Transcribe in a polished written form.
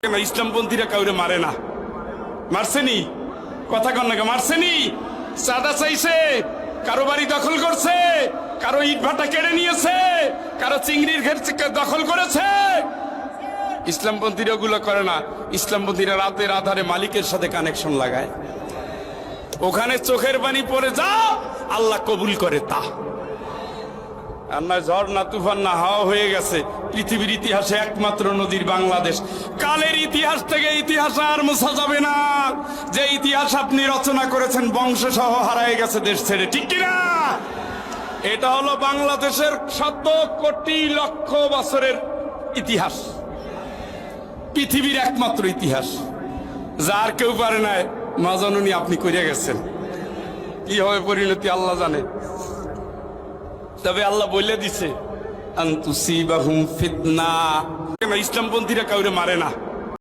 ইসলামপন্থীরা কাউরে মারে না, মারছেনি? কথা কন না, মারছেনি? চাঁদা চাইছে, কারো বাড়ি দখল করছে, কারো ইট ভাটা কেড়ে নিয়েছে, কারো চিংড়ির ঘের দখল করেছে। ইসলামপন্থীরা ওগুলো করে না। ইসলামপন্থীরা রাতের আধারে মালিকের সাথে কানেকশন লাগায়, ওখানে চোখের পানি পড়ে যা আল্লাহ কবুল করে তা। আর না ঝড় না তুফান না হাওয়া হয়ে গেছে পৃথিবীর ইতিহাসে একমাত্র নদীর বাংলাদেশ। কালের ইতিহাস থেকে ইতিহাস আর মোছা যাবে না। যে ইতিহাস আপনি রচনা করেছেন বংশ সহ হারায় গেছে দেশ ছেড়ে, ঠিক কিনা? এটা হলো বাংলাদেশের শত কোটি লক্ষ বছরের ইতিহাস, পৃথিবীর একমাত্র ইতিহাস যার কেউ পারে নাই। মাজননী আপনি করে গেছেন, কি হবে পরিণতি আল্লাহ জানে। তবে আল্লাহ বলে দিছে আনতুসিবাহুম ফিতনা। ইসলামপন্থীরা কাউরে মারে না।